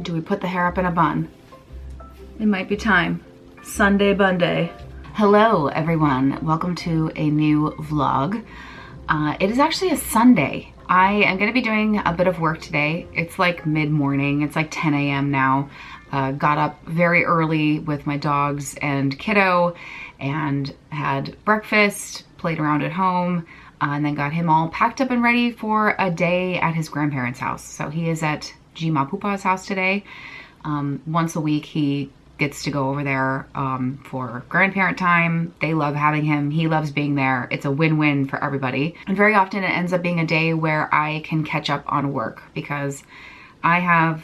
Do we put the hair up in a bun? It might be time. Sunday bun day. Hello everyone, welcome to a new vlog. It is actually a Sunday. I am gonna be doing a bit of work today. It's like mid-morning, it's like 10 a.m. now. Got up very early with my dogs and kiddo and had breakfast, played around at home, and then got him all packed up and ready for a day at his grandparents' house. So he is at Jima Pupa's house today. Once a week he gets to go over there for grandparent time. They love having him. He loves being there. It's a win-win for everybody. And very often it ends up being a day where I can catch up on work because I have,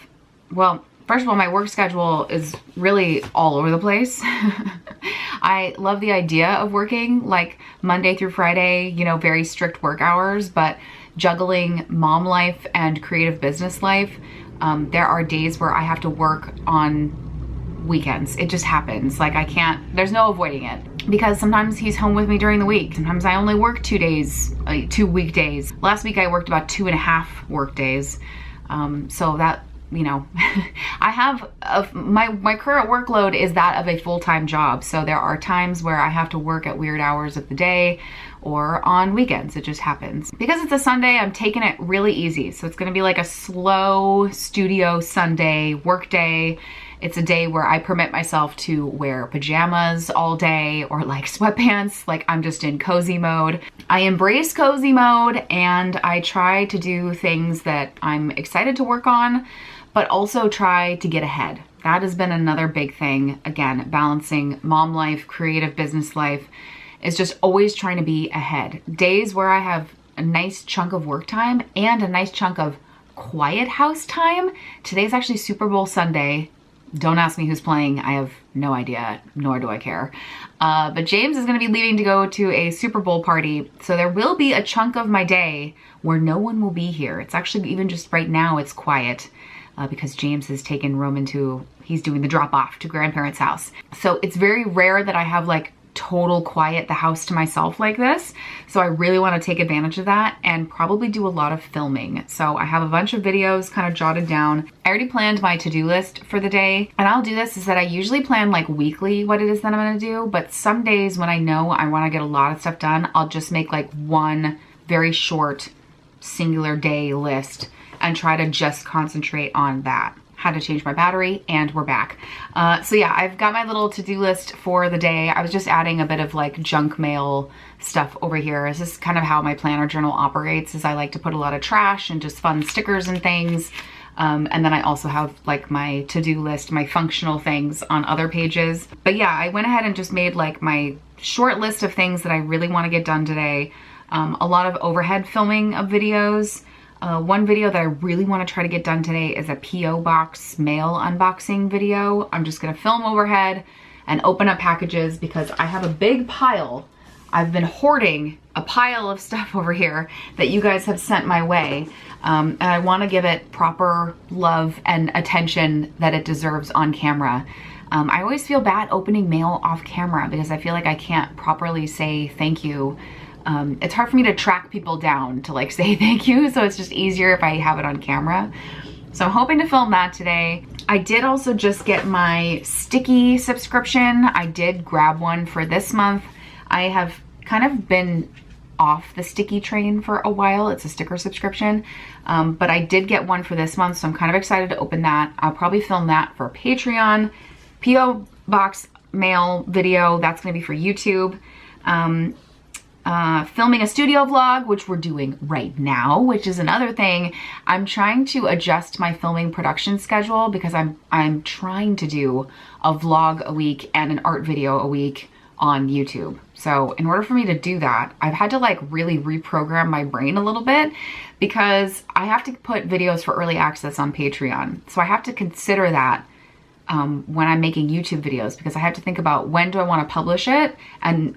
well, first of all, my work schedule is really all over the place. I love the idea of working like Monday through Friday, you know, very strict work hours, but juggling mom life and creative business life, there are days where I have to work on weekends. It just happens. Like I can't, there's no avoiding it because sometimes he's home with me during the week. Sometimes I only work 2 days, 2 weekdays. Last week I worked about 2.5 work days. So that, you know, I have my current workload is that of a full-time job. So there are times where I have to work at weird hours of the day or on weekends. It just happens. Because it's a Sunday, I'm taking it really easy. So it's gonna be like a slow studio Sunday work day. It's a day where I permit myself to wear pajamas all day or like sweatpants, like I'm just in cozy mode. I embrace cozy mode and I try to do things that I'm excited to work on, but also try to get ahead. That has been another big thing. Again, balancing mom life, creative business life is just always trying to be ahead. Days where I have a nice chunk of work time and a nice chunk of quiet house time. Today's actually Super Bowl Sunday. Don't ask me who's playing. I have no idea, nor do I care. But James is gonna be leaving to go to a Super Bowl party. So there will be a chunk of my day where no one will be here. It's actually, even just right now, it's quiet because James has taken Roman he's doing the drop off to grandparents' house. So it's very rare that I have like total quiet, the house to myself like this. So I really want to take advantage of that and probably do a lot of filming. So I have a bunch of videos kind of jotted down. I already planned my to-do list for the day. And I'll do this is that I usually plan like weekly what it is that I'm going to do. But some days when I know I want to get a lot of stuff done, I'll just make like one very short singular day list and try to just concentrate on that. Had to change my battery and we're back. So yeah, I've got my little to-do list for the day. I was just adding a bit of like junk mail stuff over here. This is kind of how my planner journal operates, is I like to put a lot of trash and just fun stickers and things. And then I also have like my to-do list, my functional things on other pages. But yeah, I went ahead and just made like my short list of things that I really want to get done today. A lot of overhead filming of videos. One video that I really want to try to get done today is a P.O. box mail unboxing video. I'm just going to film overhead and open up packages because I have a big pile. I've been hoarding a pile of stuff over here that you guys have sent my way. And I want to give it proper love and attention that it deserves on camera. I always feel bad opening mail off camera because I feel like I can't properly say thank you. It's hard for me to track people down to like say thank you, so it's just easier if I have it on camera. So I'm hoping to film that today. I did also just get my sticky subscription. I did grab one for this month. I have kind of been off the sticky train for a while. It's a sticker subscription, but I did get one for this month, so I'm kind of excited to open that. I'll probably film that for Patreon. P.O. box mail video, that's gonna be for YouTube. Filming a studio vlog, which we're doing right now, which is another thing. I'm trying to adjust my filming production schedule because I'm trying to do a vlog a week and an art video a week on YouTube. So in order for me to do that, I've had to like really reprogram my brain a little bit because I have to put videos for early access on Patreon. So I have to consider that when I'm making YouTube videos because I have to think about when do I want to publish it and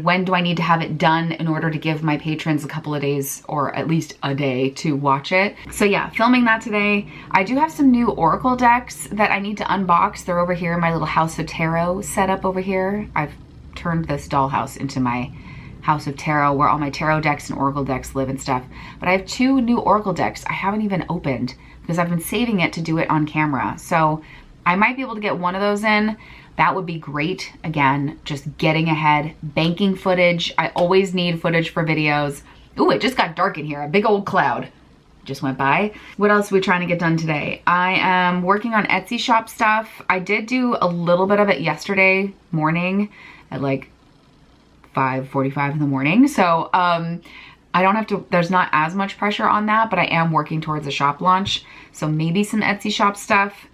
when do I need to have it done in order to give my patrons a couple of days or at least a day to watch it. So yeah, filming that today. I do have some new Oracle decks that I need to unbox. They're over here in my little House of Tarot setup over here. I've turned this dollhouse into my House of Tarot where all my tarot decks and Oracle decks live and stuff. But I have 2 new Oracle decks I haven't even opened because I've been saving it to do it on camera. So I might be able to get one of those in. That would be great. Again, just getting ahead, banking footage. I always need footage for videos. Ooh, it just got dark in here. A big old cloud just went by. What else are we trying to get done today? I am working on Etsy shop stuff. I did do a little bit of it yesterday morning at like 5:45 in the morning. So I don't have to, there's not as much pressure on that, but I am working towards a shop launch. So maybe some Etsy shop stuff.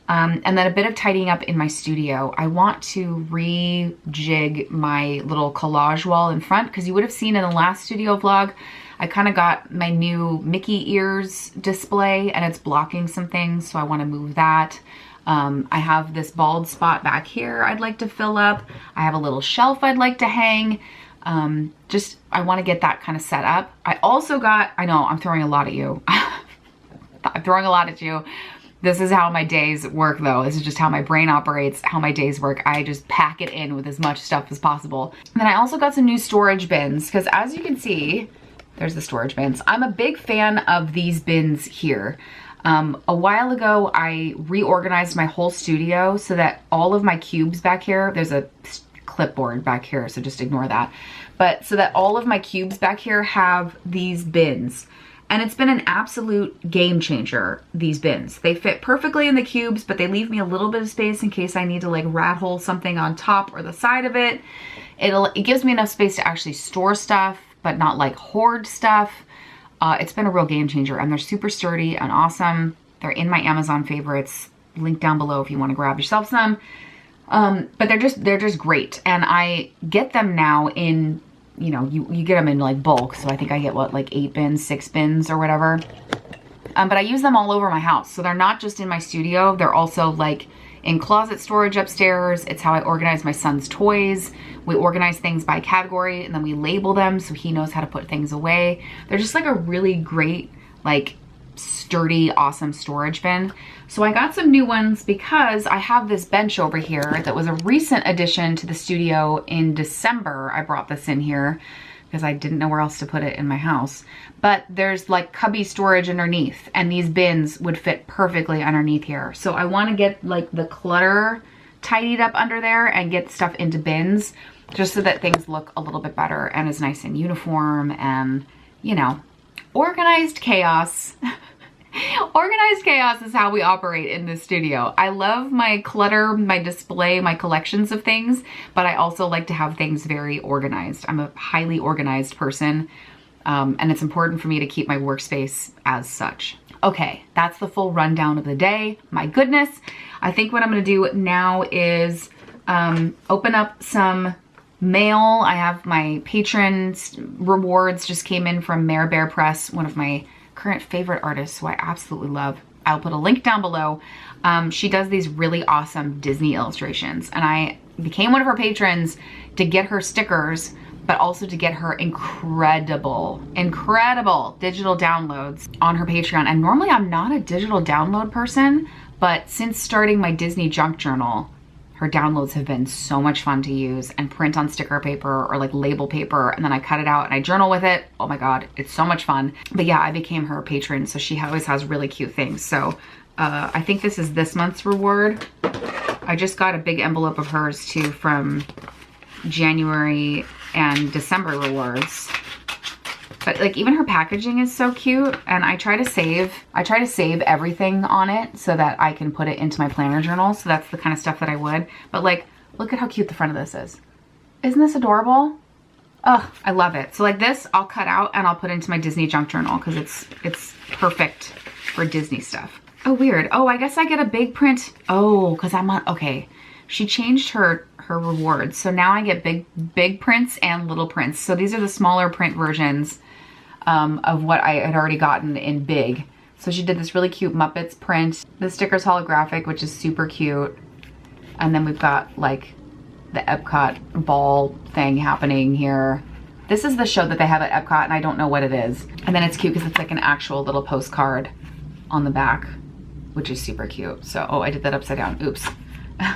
And then a bit of tidying up in my studio. I want to rejig my little collage wall in front, because you would have seen in the last studio vlog, I kind of got my new Mickey ears display and it's blocking some things, so I want to move that. I have this bald spot back here I'd like to fill up. I have a little shelf I'd like to hang. I want to get that kind of set up. I also got, I know I'm throwing a lot at you. I'm throwing a lot at you. This is how my days work though. This is just how my brain operates, how my days work. I just pack it in with as much stuff as possible. And then I also got some new storage bins, because as you can see, there's the storage bins. I'm a big fan of these bins here. A while ago, I reorganized my whole studio so that all of my cubes back here, there's a clipboard back here, so just ignore that. But so that all of my cubes back here have these bins. And it's been an absolute game changer, these bins. They fit perfectly in the cubes, but they leave me a little bit of space in case I need to like rat hole something on top or the side of it. It gives me enough space to actually store stuff, but not like hoard stuff. It's been a real game changer, and they're super sturdy and awesome. They're in my Amazon favorites. Link down below if you want to grab yourself some. But they're just great. And I get them now in, you know, you get them in like bulk. So I think I get what, like 8 bins, 6 bins or whatever. But I use them all over my house. So they're not just in my studio. They're also like in closet storage upstairs. It's how I organize my son's toys. We organize things by category and then we label them so he knows how to put things away. They're just like a really great, like sturdy, awesome storage bin. So I got some new ones because I have this bench over here that was a recent addition to the studio in December. I brought this in here because I didn't know where else to put it in my house. But there's like cubby storage underneath, and these bins would fit perfectly underneath here. So I want to get like the clutter tidied up under there and get stuff into bins just so that things look a little bit better and is nice and uniform and, you know, organized chaos. Organized chaos is how we operate in this studio. I love my clutter, my display, my collections of things, but I also like to have things very organized. I'm a highly organized person, and it's important for me to keep my workspace as such. Okay, that's the full rundown of the day. My goodness. I think what I'm gonna do now is open up some mail. I have my patrons rewards just came in from Mare Bear Press, one of my current favorite artists who I absolutely love. I'll put a link down below. She does these really awesome Disney illustrations, and I became one of her patrons to get her stickers, but also to get her incredible digital downloads on her Patreon. And normally I'm not a digital download person, but since starting my Disney junk journal, her downloads have been so much fun to use and print on sticker paper or like label paper, and then I cut it out and I journal with it. Oh my God, it's so much fun. But yeah, I became her patron, so she always has really cute things. So I think this is this month's reward. I just got a big envelope of hers too from January and December rewards. But like even her packaging is so cute, and I try to save everything on it so that I can put it into my planner journal. So that's the kind of stuff that I would. But like, look at how cute the front of this is. Isn't this adorable? Oh, I love it. So like this, I'll cut out and I'll put into my Disney junk journal because it's perfect for Disney stuff. Oh, weird. Oh, I guess I get a big print. Oh, because I'm on, okay. She changed her rewards. So now I get big prints and little prints. So these are the smaller print versions of what I had already gotten in big. So she did this really cute Muppets print. The sticker's holographic, which is super cute. And then we've got like the Epcot ball thing happening here. This is the show that they have at Epcot, and I don't know what it is. And then it's cute because it's like an actual little postcard on the back, which is super cute. So, oh, I did that upside down. Oops.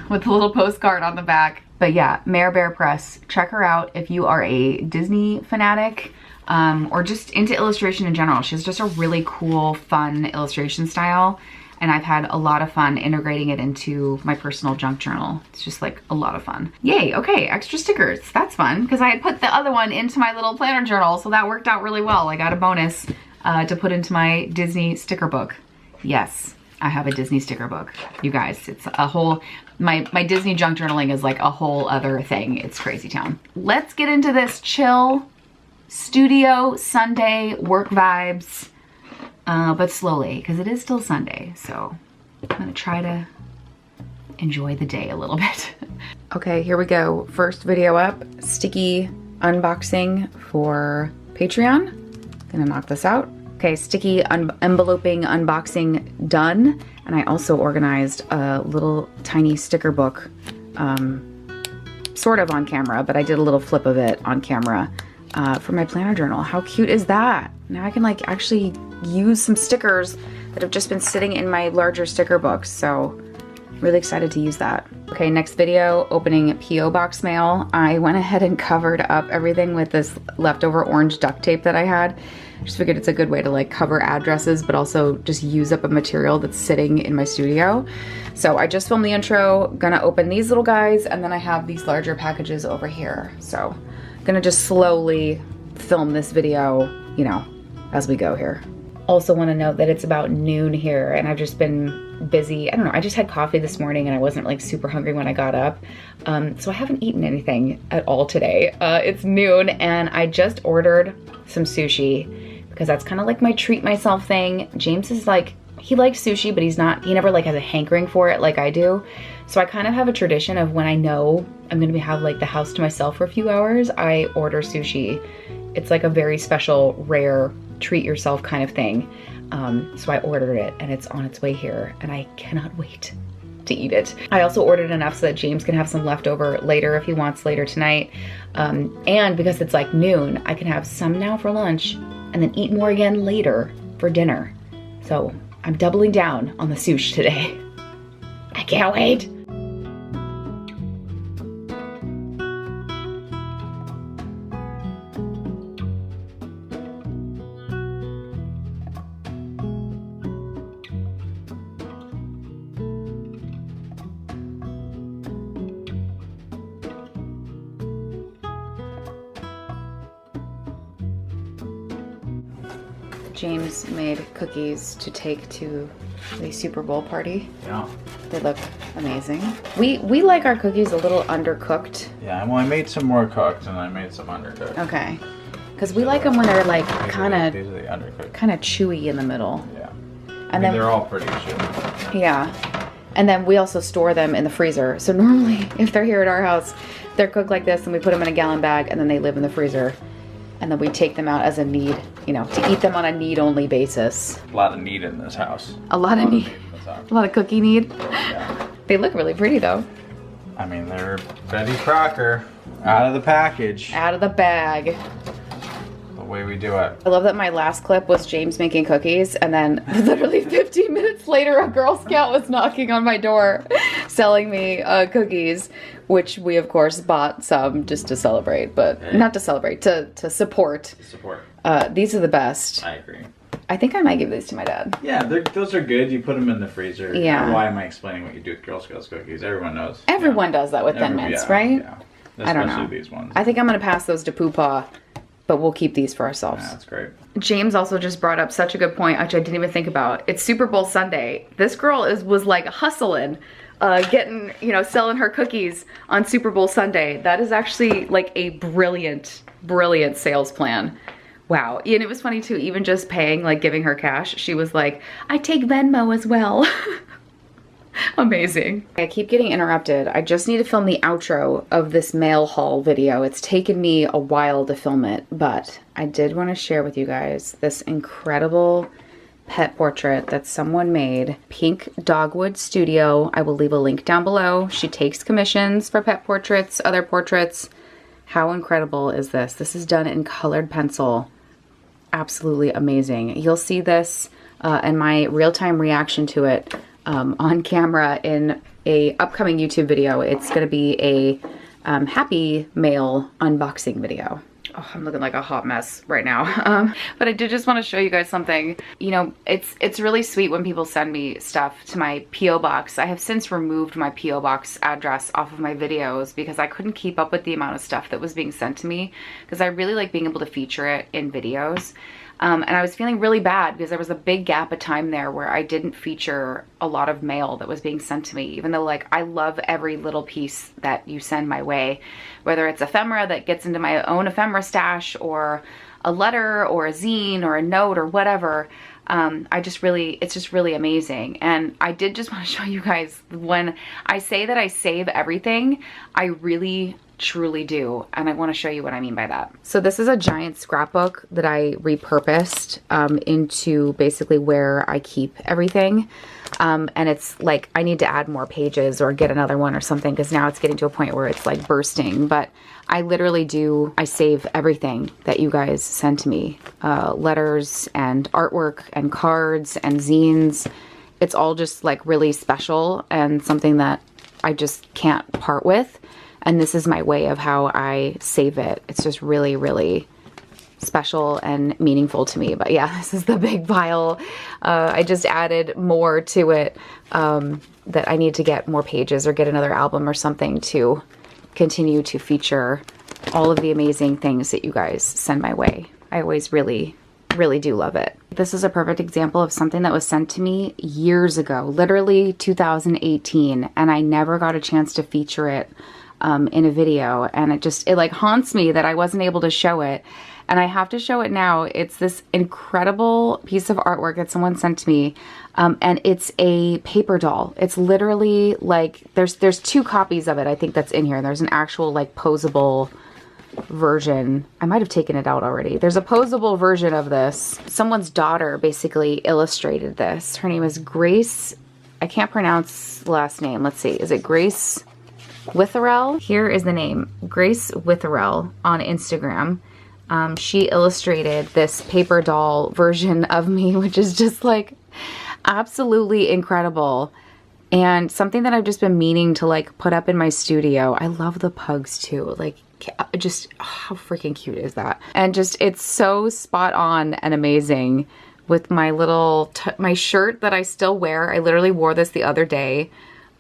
With a little postcard on the back. But yeah, Mare Bear Press. Check her out if you are a Disney fanatic. or just into illustration in general. She has just a really cool, fun illustration style. And I've had a lot of fun integrating it into my personal junk journal. It's just like a lot of fun. Yay, okay, extra stickers. That's fun, because I had put the other one into my little planner journal, so that worked out really well. I got a bonus to put into my Disney sticker book. Yes, I have a Disney sticker book. You guys, it's a whole, my Disney junk journaling is like a whole other thing. It's crazy town. Let's get into this chill studio Sunday work vibes. But slowly, because it is still Sunday, so I'm gonna try to enjoy the day a little bit. Okay, here we go. First video up, sticky unboxing for Patreon. Gonna knock this out. Okay, sticky enveloping unboxing done. And I also organized a little tiny sticker book, sort of on camera, but I did a little flip of it on camera for my planner journal. How cute is that? Now I can like actually use some stickers that have just been sitting in my larger sticker books. So really excited to use that. Okay, next video, opening P.O. box mail. I went ahead and covered up everything with this leftover orange duct tape that I had. Just figured it's a good way to like cover addresses, but also just use up a material that's sitting in my studio. So I just filmed the intro, gonna open these little guys, and then I have these larger packages over here. So gonna just slowly film this video, you know, as we go here. Also want to note that it's about noon here and I've just been busy. I don't know, I just had coffee this morning and I wasn't like super hungry when I got up. So I haven't eaten anything at all today. It's noon and I just ordered some sushi because that's kind of like my treat myself thing. James is like, he likes sushi, but he never like has a hankering for it like I do. So I kind of have a tradition of when I know I'm gonna have like the house to myself for a few hours, I order sushi. It's like a very special, rare, treat yourself kind of thing. So I ordered it and it's on its way here and I cannot wait to eat it. I also ordered enough so that James can have some leftover later if he wants later tonight. And because it's like noon, I can have some now for lunch and then eat more again later for dinner. So I'm doubling down on the sushi today. I can't wait. James made cookies to take to the Super Bowl party. Yeah. They look amazing. We like our cookies a little undercooked. Yeah, well I made some more cooked and I made some undercooked. Okay. Because we like them when they're like kind of chewy in the middle. Yeah. And then they're all pretty chewy. Yeah. And then we also store them in the freezer. So normally if they're here at our house, they're cooked like this and we put them in a gallon bag and then they live in the freezer. And then we take them out as a need, you know, to eat them on a need-only basis. A lot of need in this house. A lot of need. A lot of cookie need. Yeah. They look really pretty though. I mean, they're Betty Crocker, out of the package. Out of the bag. The way we do it. I love that my last clip was James making cookies and then literally 15 minutes later a Girl Scout was knocking on my door selling me cookies, which we of course bought some just to celebrate, but not to celebrate, to support. To support. These are the best. I agree. I think I might give these to my dad. Yeah, those are good. You put them in the freezer. Yeah. Why am I explaining what you do with Girl Scouts cookies? Everyone knows. Everyone does that with Thin Mints, right? Yeah. I don't know. Especially these ones. I think I'm gonna pass those to Poopaw, but we'll keep these for ourselves. Yeah, that's great. James also just brought up such a good point, which I didn't even think about. It's Super Bowl Sunday. This girl was like hustling, getting, you know, selling her cookies on Super Bowl Sunday. That is actually like a brilliant, brilliant sales plan. Wow. And it was funny too, even just paying, like giving her cash, she was like, I take Venmo as well. Amazing. I keep getting interrupted. I just need to film the outro of this mail haul video. It's taken me a while to film it, but I did want to share with you guys this incredible pet portrait that someone made. Pink Dogwood Studio. I will leave a link down below. She takes commissions for pet portraits, other portraits. How incredible is this? This is done in colored pencil. Absolutely amazing. You'll see this and my real-time reaction to it on camera in a upcoming YouTube video. It's gonna be a Happy Mail unboxing video. Oh, I'm looking like a hot mess right now. But I did just want to show you guys something. You know, it's really sweet when people send me stuff to my P.O. box. I have since removed my P.O. box address off of my videos because I couldn't keep up with the amount of stuff that was being sent to me, because I really like being able to feature it in videos. And I was feeling really bad because there was a big gap of time there where I didn't feature a lot of mail that was being sent to me, even though like I love every little piece that you send my way, whether it's ephemera that gets into my own ephemera stash, or a letter or a zine or a note or whatever. It's just really amazing. And I did just want to show you guys, when I say that I save everything, I really truly do, and I want to show you what I mean by that. So this is a giant scrapbook that I repurposed into basically where I keep everything, and it's like I need to add more pages or get another one or something, because now it's getting to a point where it's like bursting. But I literally I save everything that you guys send to me, letters and artwork and cards and zines. It's all just like really special and something that I just can't part with. And this is my way of how I save it. It's just really, really special and meaningful to me. But yeah, this is the big pile. I just added more to it, that I need to get more pages or get another album or something to continue to feature all of the amazing things that you guys send my way. I always really, really do love it. This is a perfect example of something that was sent to me years ago, literally 2018, and I never got a chance to feature it in a video, and it like haunts me that I wasn't able to show it, and I have to show it now. It's this incredible piece of artwork that someone sent to me, and it's a paper doll. It's literally like there's two copies of it, I think, that's in here. There's an actual like posable version. I might have taken it out already. There's a posable version of this. Someone's daughter basically illustrated this. Her name is Grace. I can't pronounce the last name. Let's see. Is it Grace Witherell? Here is the name, Grace Witherell on Instagram. She illustrated this paper doll version of me, which is just like absolutely incredible, and something that I've just been meaning to like put up in my studio. I love the pugs too. Like, just how freaking cute is that? And just, it's so spot on and amazing with my little my shirt that I still wear. I literally wore this the other day.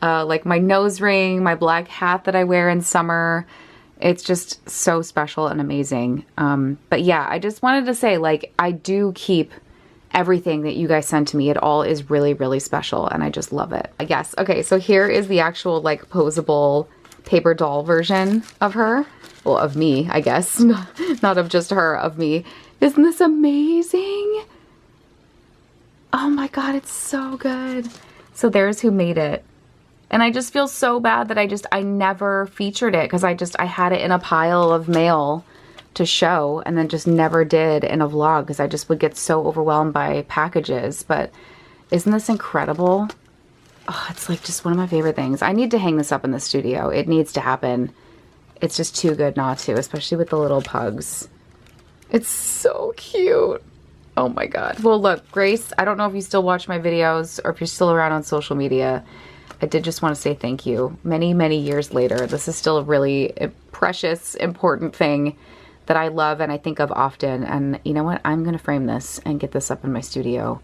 Like my nose ring, my black hat that I wear in summer. It's just so special and amazing. But yeah, I just wanted to say, like, I do keep everything that you guys send to me. It all is really, really special, and I just love it, I guess. Okay, so here is the actual like posable paper doll version of her. Well, of me, I guess. Not of just her, of me. Isn't this amazing? Oh my God, it's so good. So there's who made it. And I just feel so bad that I never featured it, because I had it in a pile of mail to show, and then just never did in a vlog because I just would get so overwhelmed by packages. But isn't this incredible? Oh, it's like just one of my favorite things. I need to hang this up in the studio. It needs to happen. It's just too good not to, especially with the little pugs. It's so cute. Oh my God. Well, look, Grace, I don't know if you still watch my videos or if you're still around on social media. I did just want to say thank you. Many, many years later, this is still a really precious, important thing that I love and I think of often. And you know what? I'm going to frame this and get this up in my studio.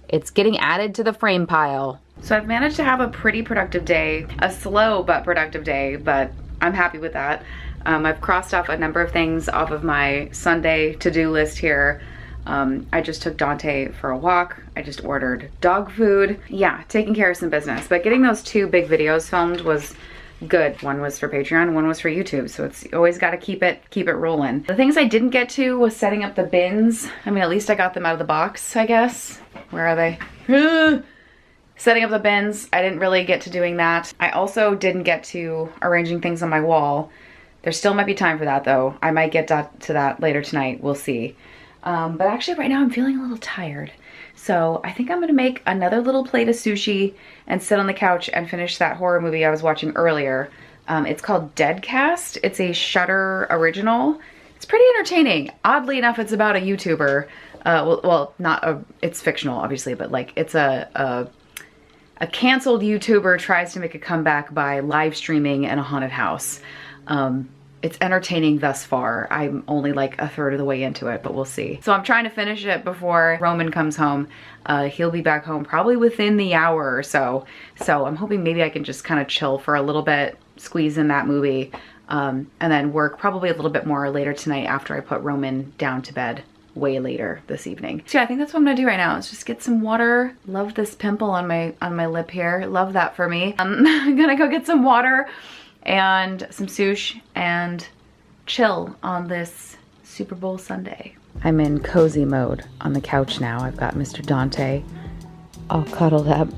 It's getting added to the frame pile. So I've managed to have a pretty productive day, a slow but productive day, but I'm happy with that. I've crossed off a number of things off of my Sunday to-do list here. I just took Dante for a walk. I just ordered dog food. Yeah, taking care of some business. But getting those 2 big videos filmed was good. One was for Patreon, one was for YouTube. So it's always got to keep it rolling. The things I didn't get to was setting up the bins. I mean, at least I got them out of the box, I guess. Where are they? Setting up the bins. I didn't really get to doing that. I also didn't get to arranging things on my wall. There still might be time for that though. I might get to that later tonight. We'll see. But actually right now I'm feeling a little tired. So I think I'm gonna make another little plate of sushi and sit on the couch and finish that horror movie I was watching earlier. It's called Deadcast. It's a Shudder original. It's pretty entertaining. Oddly enough, it's about a YouTuber. It's fictional obviously, but like it's a canceled YouTuber tries to make a comeback by live streaming in a haunted house. it's entertaining thus far. I'm only like a third of the way into it, but we'll see. So I'm trying to finish it before Roman comes home. He'll be back home probably within the hour or so. So I'm hoping maybe I can just kind of chill for a little bit, squeeze in that movie, and then work probably a little bit more later tonight after I put Roman down to bed way later this evening. So yeah, I think that's what I'm gonna do right now, is just get some water. Love this pimple on my lip here. Love that for me. I'm gonna go get some water and some sushi and chill on this Super Bowl Sunday. I'm in cozy mode on the couch now. I've got Mr. Dante all cuddled up.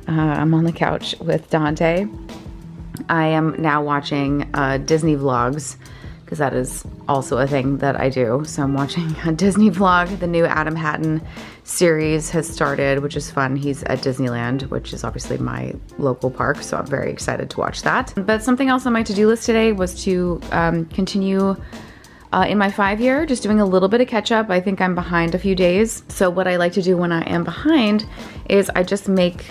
I'm on the couch with Dante. I am now watching Disney vlogs, because that is also a thing that I do. So I'm watching a Disney vlog. The new Adam Hatton series has started, which is fun. He's at Disneyland, which is obviously my local park, so I'm very excited to watch that. But something else on my to-do list today was to continue in my 5-year, just doing a little bit of catch up. I think I'm behind a few days. So what I like to do when I am behind is I just make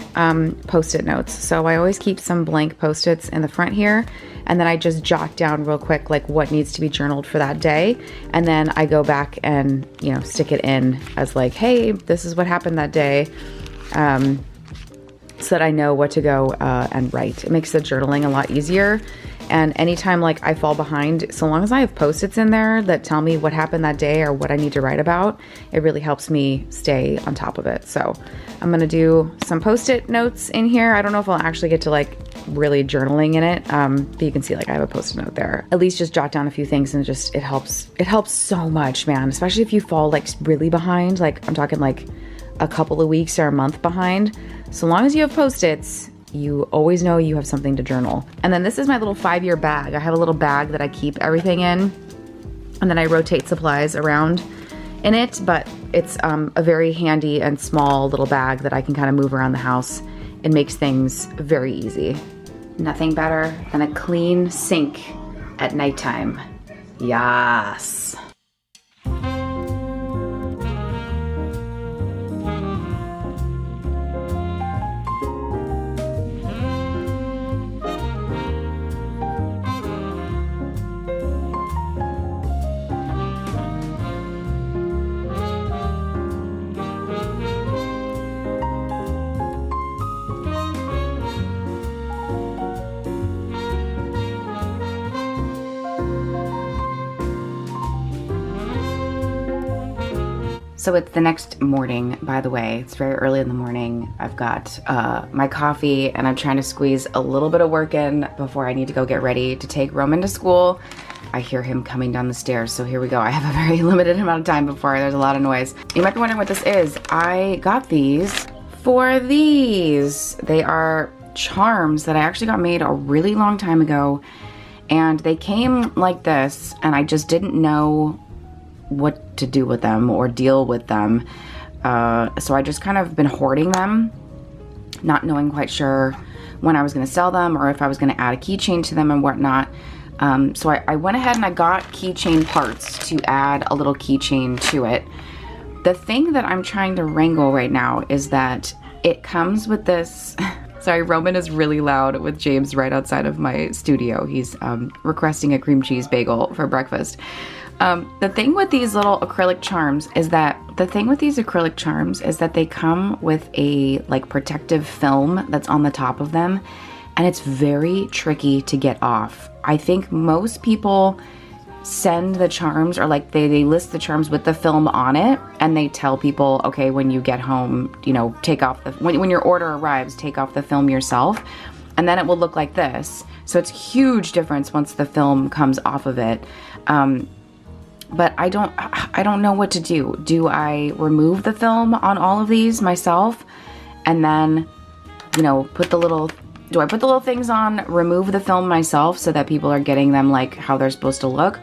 post-it notes. So I always keep some blank post-its in the front here, and then I just jot down real quick like what needs to be journaled for that day. And then I go back and, you know, stick it in as like, hey, this is what happened that day. So that I know what to go and write. It makes the journaling a lot easier. And anytime like I fall behind, so long as I have post-its in there that tell me what happened that day or what I need to write about, it really helps me stay on top of it. So I'm gonna do some post-it notes in here. I don't know if I'll actually get to like really journaling in it, but you can see like I have a post-it note there. At least just jot down a few things, and it helps so much, man. Especially if you fall like really behind, like I'm talking like a couple of weeks or a month behind. So long as you have post-its, you always know you have something to journal. And then this is my little 5-year bag. I have a little bag that I keep everything in, and then I rotate supplies around in it, but it's a very handy and small little bag that I can kind of move around the house. It makes things very easy. Nothing better than a clean sink at nighttime. Yes. So it's the next morning, by the way. It's very early in the morning. I've got my coffee, and I'm trying to squeeze a little bit of work in before I need to go get ready to take Roman to school. I hear him coming down the stairs, so here we go. I have a very limited amount of time before there's a lot of noise. You might be wondering what this is. I got these for these. They are charms that I actually got made a really long time ago, and they came like this, and I just didn't know what to do with them or deal with them. So I just kind of been hoarding them, not knowing quite sure when I was going to sell them or if I was going to add a keychain to them and whatnot. So I went ahead and I got keychain parts to add a little keychain to it. The thing that I'm trying to wrangle right now is that it comes with this. Sorry, Roman is really loud with James right outside of my studio. He's requesting a cream cheese bagel for breakfast. The thing with these little acrylic charms is that they come with a like protective film that's on the top of them, and it's very tricky to get off. I think most people send the charms, or like they list the charms with the film on it, and they tell people, okay, when you get home, you know, take off the, when your order arrives, take off the film yourself, and then it will look like this. So it's a huge difference once the film comes off of it. But I don't know what to do. Do I remove the film on all of these myself and then, you know, do I put the little things on, remove the film myself so that people are getting them like how they're supposed to look?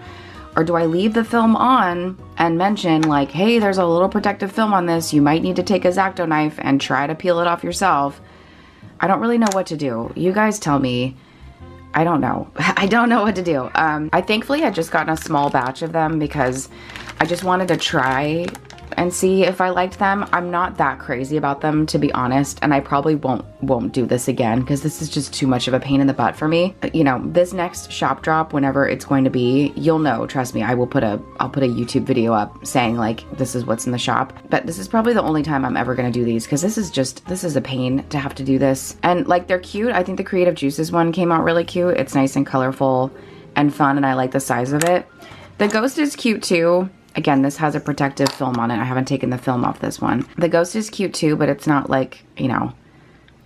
Or do I leave the film on and mention like, hey, there's a little protective film on this. You might need to take a X-Acto knife and try to peel it off yourself. I don't really know what to do. You guys tell me. I don't know. I don't know what to do. I thankfully had just gotten a small batch of them because I just wanted to try and see if I liked them. I'm not that crazy about them, to be honest, and I probably won't do this again because this is just too much of a pain in the butt for me. You know, this next shop drop, whenever it's going to be, you'll know, trust me, I'll put a YouTube video up saying like, this is what's in the shop. But this is probably the only time I'm ever gonna do these because this is a pain to have to do this. And like, they're cute. I think the Creative Juices one came out really cute. It's nice and colorful and fun, and I like the size of it. The Ghost is cute too. Again, this has a protective film on it. I haven't taken the film off this one. The Ghost is cute too, but it's not like, you know,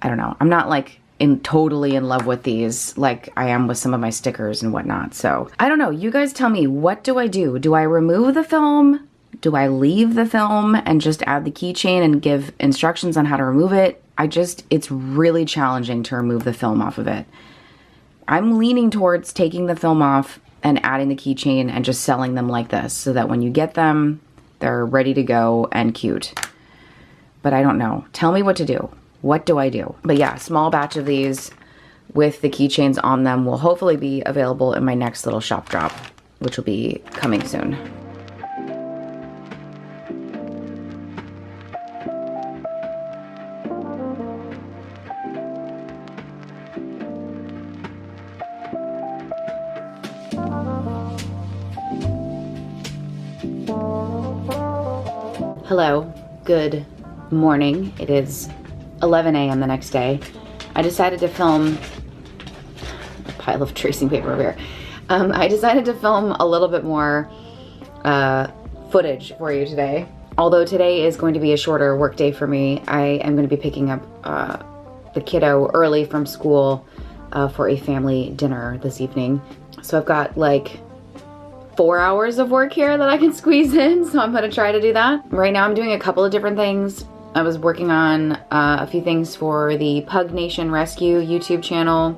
I don't know. I'm not like totally in love with these like I am with some of my stickers and whatnot. So I don't know. You guys tell me, what do I do? Do I remove the film? Do I leave the film and just add the keychain and give instructions on how to remove it? It's really challenging to remove the film off of it. I'm leaning towards taking the film off and adding the keychain and just selling them like this so that when you get them, they're ready to go and cute. But I don't know. Tell me what to do. What do I do? But yeah, small batch of these with the keychains on them will hopefully be available in my next little shop drop, which will be coming soon. Hello, good morning. It is 11 a.m. the next day. I decided to film a pile of tracing paper over here. I decided to film a little bit more footage for you today. Although today is going to be a shorter work day for me, I am going to be picking up the kiddo early from school for a family dinner this evening. So I've got like 4 hours of work here that I can squeeze in, so I'm gonna try to do that. Right now I'm doing a couple of different things. I was working on a few things for the Pug Nation Rescue YouTube channel.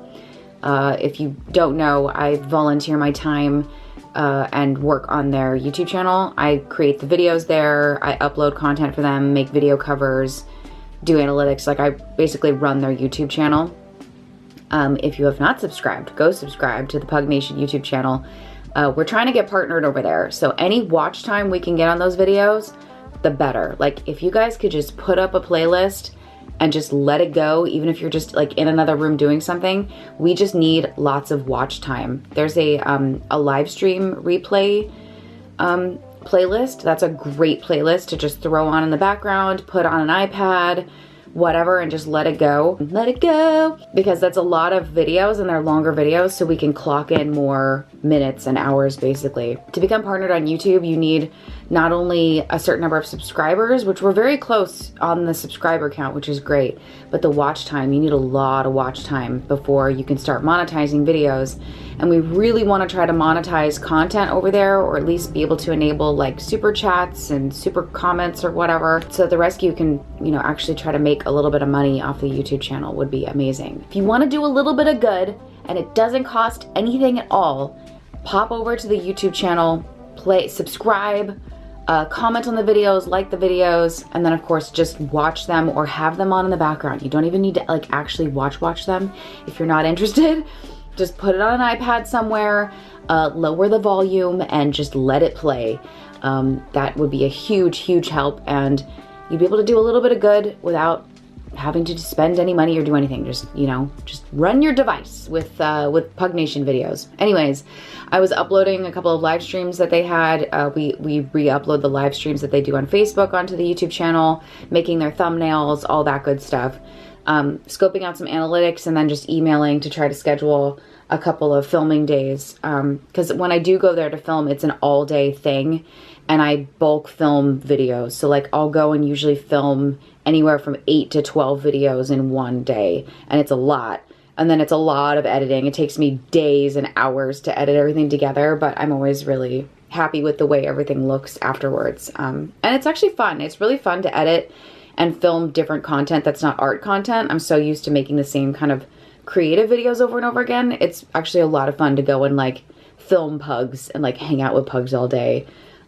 If you don't know, I volunteer my time and work on their YouTube channel. I create the videos there, I upload content for them, make video covers, do analytics. Like, I basically run their YouTube channel. If you have not subscribed, go subscribe to the Pug Nation YouTube channel. We're trying to get partnered over there, so any watch time we can get on those videos, the better. Like, if you guys could just put up a playlist and just let it go, even if you're just like in another room doing something, we just need lots of watch time. There's a live stream replay playlist. That's a great playlist to just throw on in the background, put on an iPad, whatever, and just let it go. Let it go! Because that's a lot of videos and they're longer videos, so we can clock in more minutes and hours basically. To become partnered on YouTube, you need not only a certain number of subscribers, which we're very close on the subscriber count, which is great, but the watch time. You need a lot of watch time before you can start monetizing videos. And we really want to try to monetize content over there, or at least be able to enable like super chats and super comments or whatever, so that the rescue can, you know, actually try to make a little bit of money off the YouTube channel. Would be amazing. If you want to do a little bit of good and it doesn't cost anything at all, pop over to the YouTube channel, subscribe, comment on the videos, like the videos, and then of course just watch them or have them on in the background. You don't even need to like actually watch them if you're not interested. Just put it on an iPad somewhere, lower the volume, and just let it play. That would be a huge help, and you'd be able to do a little bit of good without having to spend any money or do anything. Just, you know, just run your device with Pug Nation videos. Anyways, I was uploading a couple of live streams that they had. We re-upload the live streams that they do on Facebook onto the YouTube channel, making their thumbnails, all that good stuff. Scoping out some analytics, and then just emailing to try to schedule a couple of filming days. Because when I do go there to film, it's an all-day thing, and I bulk film videos. So like, I'll go and usually film anywhere from 8 to 12 videos in one day, and it's a lot. And then it's a lot of editing. It takes me days and hours to edit everything together, but I'm always really happy with the way everything looks afterwards. And it's actually fun. It's really fun to edit and film different content that's not art content. I'm so used to making the same kind of creative videos over and over again. It's actually a lot of fun to go and like film pugs and like hang out with pugs all day.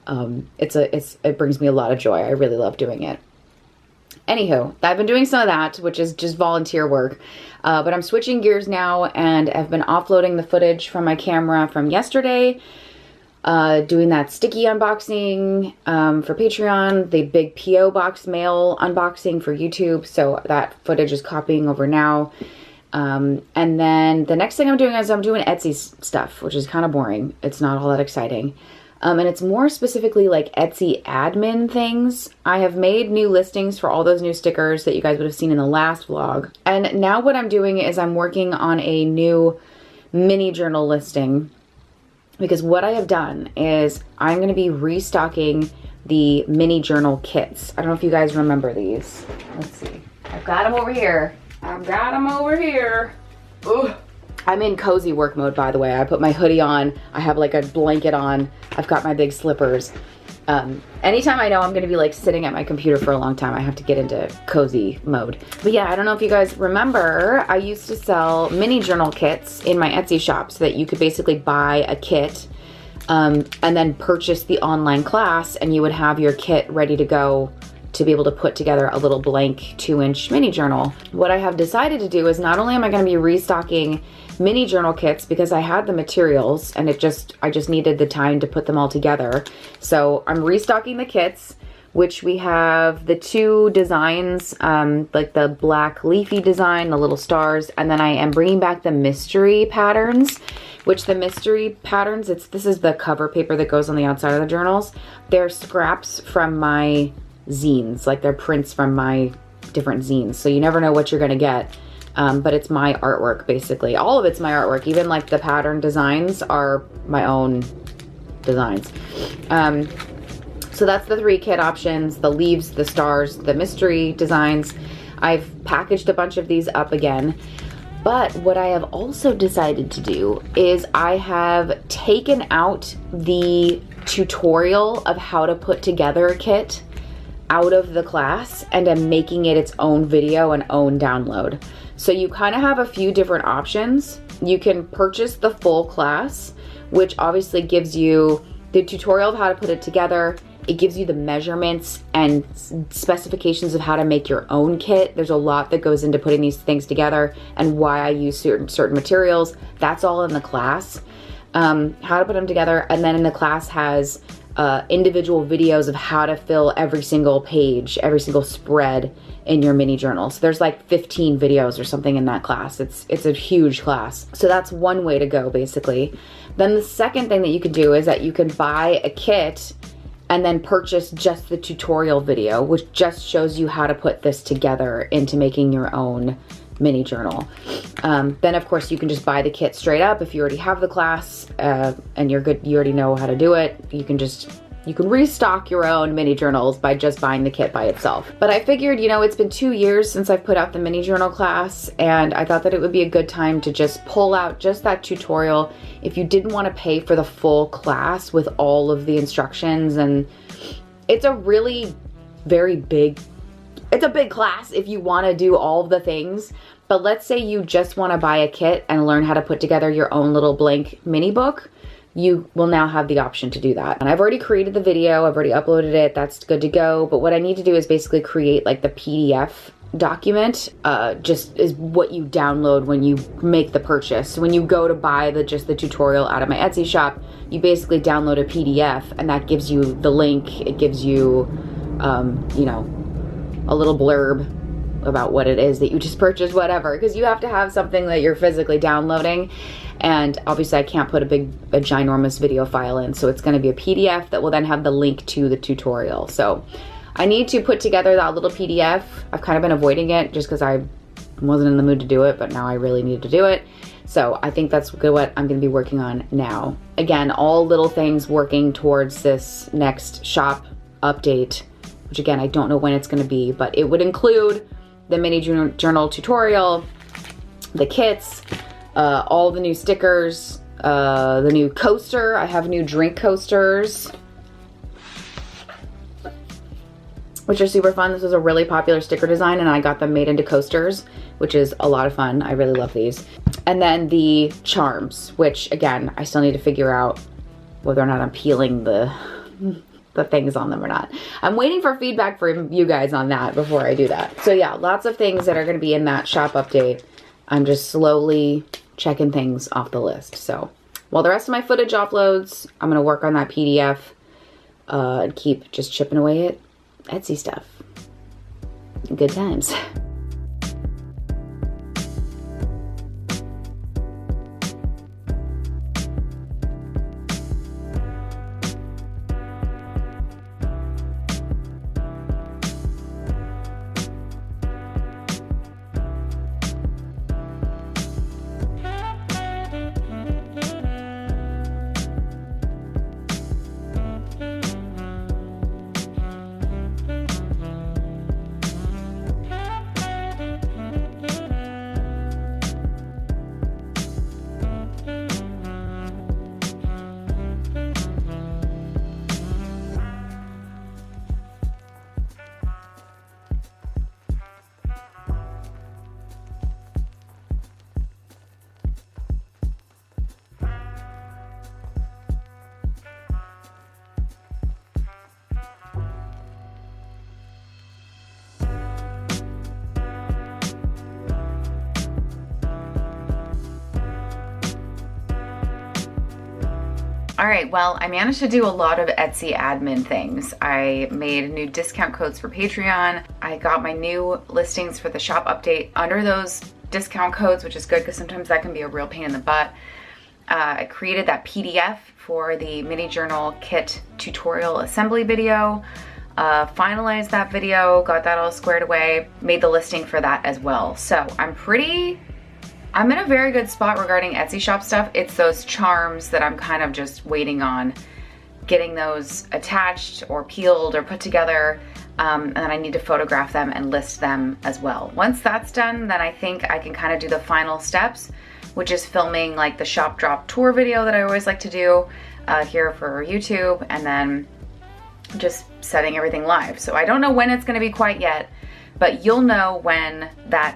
It brings me a lot of joy. I really love doing it. Anywho, I've been doing some of that, which is just volunteer work. But I'm switching gears now, and I've been offloading the footage from my camera from yesterday. doing that sticky unboxing for Patreon, the big P.O. box mail unboxing for YouTube. So that footage is copying over now. And then the next thing I'm doing is I'm doing Etsy stuff, which is kind of boring. It's not all that exciting. And it's more specifically like Etsy admin things. I have made new listings for all those new stickers that you guys would have seen in the last vlog. And now what I'm doing is I'm working on a new mini journal listing, because what I have done is I'm going to be restocking the mini journal kits. I don't know if you guys remember these. Let's see. I've got them over here. Ugh. I'm in cozy work mode, by the way. I put my hoodie on. I have like a blanket on. I've got my big slippers. Anytime I know I'm gonna be like sitting at my computer for a long time, I have to get into cozy mode. But yeah, I don't know if you guys remember, I used to sell mini journal kits in my Etsy shop so that you could basically buy a kit and then purchase the online class, and you would have your kit ready to go to be able to put together a little blank 2-inch mini journal. What I have decided to do is not only am I going to be restocking mini journal kits because I had the materials and I just needed the time to put them all together. So I'm restocking the kits, which we have the 2 designs, like the black leafy design, the little stars, and then I am bringing back the mystery patterns, which the mystery patterns, this is the cover paper that goes on the outside of the journals. They're scraps from my zines, like they're prints from my different zines. So you never know what you're gonna get. But it's my artwork, basically. All of it's my artwork. Even like the pattern designs are my own designs. So that's the 3 kit options: the leaves, the stars, the mystery designs. I've packaged a bunch of these up again. But what I have also decided to do is I have taken out the tutorial of how to put together a kit out of the class, and I'm making it its own video and own download. So you kind of have a few different options. You can purchase the full class, which obviously gives you the tutorial of how to put it together. It gives you the measurements and specifications of how to make your own kit. There's a lot that goes into putting these things together and why I use certain materials. That's all in the class. How to put them together, and then in the class has individual videos of how to fill every single page, every single spread in your mini journal. So there's like 15 videos or something in that class. It's a huge class. So that's one way to go, basically. Then the second thing that you can do is that you can buy a kit and then purchase just the tutorial video, which just shows you how to put this together into making your own mini journal. Then of course you can just buy the kit straight up if you already have the class and you're good, you already know how to do it. You can restock your own mini journals by just buying the kit by itself. But I figured, you know, it's been 2 years since I've put out the mini journal class, and I thought that it would be a good time to just pull out just that tutorial if you didn't want to pay for the full class with all of the instructions. And it's a really very big, it's a big class if you want to do all of the things. But let's say you just want to buy a kit and learn how to put together your own little blank mini book. You will now have the option to do that. And I've already created the video, I've already uploaded it, that's good to go. But what I need to do is basically create like the PDF document, just is what you download when you make the purchase. So when you go to buy just the tutorial out of my Etsy shop, you basically download a PDF, and that gives you the link. It gives you, you know, a little blurb about what it is that you just purchased, whatever, because you have to have something that you're physically downloading. And obviously I can't put a ginormous video file in, so it's going to be a PDF that will then have the link to the tutorial. So I need to put together that little PDF. I've kind of been avoiding it just because I wasn't in the mood to do it, but now I really need to do it. So I think that's what I'm going to be working on now. Again, all little things working towards this next shop update, which again, I don't know when it's going to be, but it would include the mini journal tutorial, the kits, all the new stickers, the new coaster. I have new drink coasters, which are super fun. This was a really popular sticker design, and I got them made into coasters, which is a lot of fun. I really love these. And then the charms, which again, I still need to figure out whether or not I'm peeling the things on them or not. I'm waiting for feedback from you guys on that before I do that. So yeah, lots of things that are going to be in that shop update. I'm just slowly checking things off the list. So while the rest of my footage offloads, I'm gonna work on that PDF and keep just chipping away at Etsy stuff. Good times. All right, well, I managed to do a lot of Etsy admin things. I made new discount codes for Patreon. I got my new listings for the shop update under those discount codes, which is good because sometimes that can be a real pain in the butt. I created that PDF for the mini journal kit tutorial assembly video, finalized that video, got that all squared away, made the listing for that as well. So I'm in a very good spot regarding Etsy shop stuff. It's those charms that I'm kind of just waiting on getting those attached or peeled or put together. And then I need to photograph them and list them as well. Once that's done, then I think I can kind of do the final steps, which is filming like the shop drop tour video that I always like to do here for YouTube, and then just setting everything live. So I don't know when it's gonna be quite yet, but you'll know when that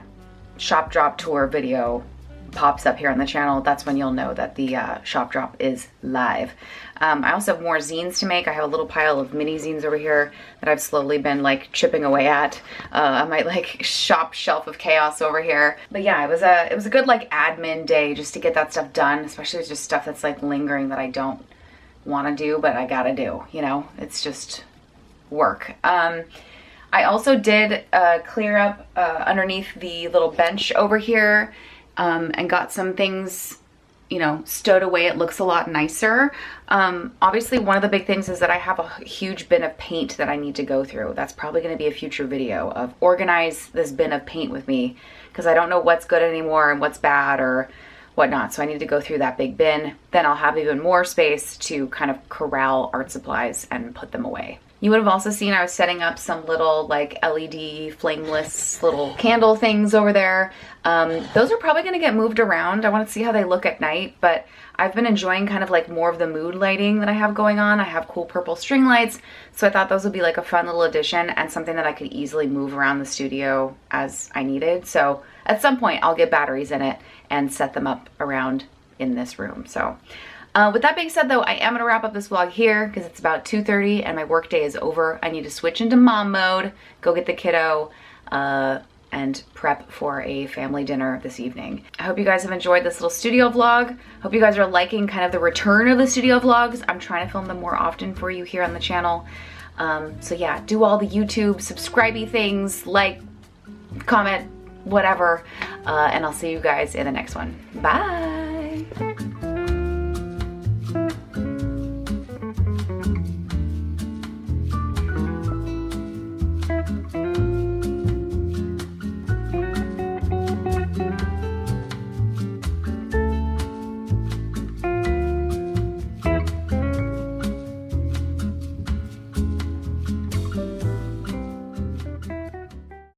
shop drop tour video pops up here on the channel. That's when you'll know that the shop drop is live. I also have more zines to make. I have a little pile of mini zines over here that I've slowly been like chipping away at. I might like shop shelf of chaos over here. But yeah, it was a good like admin day just to get that stuff done, especially with just stuff that's like lingering that I don't want to do, but I gotta do, you know, it's just work. I also did clear up underneath the little bench over here and got some things, you know, stowed away. It looks a lot nicer. Obviously, one of the big things is that I have a huge bin of paint that I need to go through. That's probably going to be a future video of organize this bin of paint with me, because I don't know what's good anymore and what's bad or whatnot. So I need to go through that big bin. Then I'll have even more space to kind of corral art supplies and put them away. You would have also seen I was setting up some little like LED flameless little candle things over there. Those are probably gonna get moved around. I wanna see how they look at night, but I've been enjoying kind of like more of the mood lighting that I have going on. I have cool purple string lights, so I thought those would be like a fun little addition and something that I could easily move around the studio as I needed. So at some point I'll get batteries in it and set them up around in this room. So with that being said though, I am gonna wrap up this vlog here because it's about 2:30 and my work day is over. I need to switch into mom mode, go get the kiddo, and prep for a family dinner this evening. I hope you guys have enjoyed this little studio vlog. Hope you guys are liking kind of the return of the studio vlogs. I'm trying to film them more often for you here on the channel. So yeah, do all the YouTube subscribe-y things, like, comment, whatever, and I'll see you guys in the next one. Bye.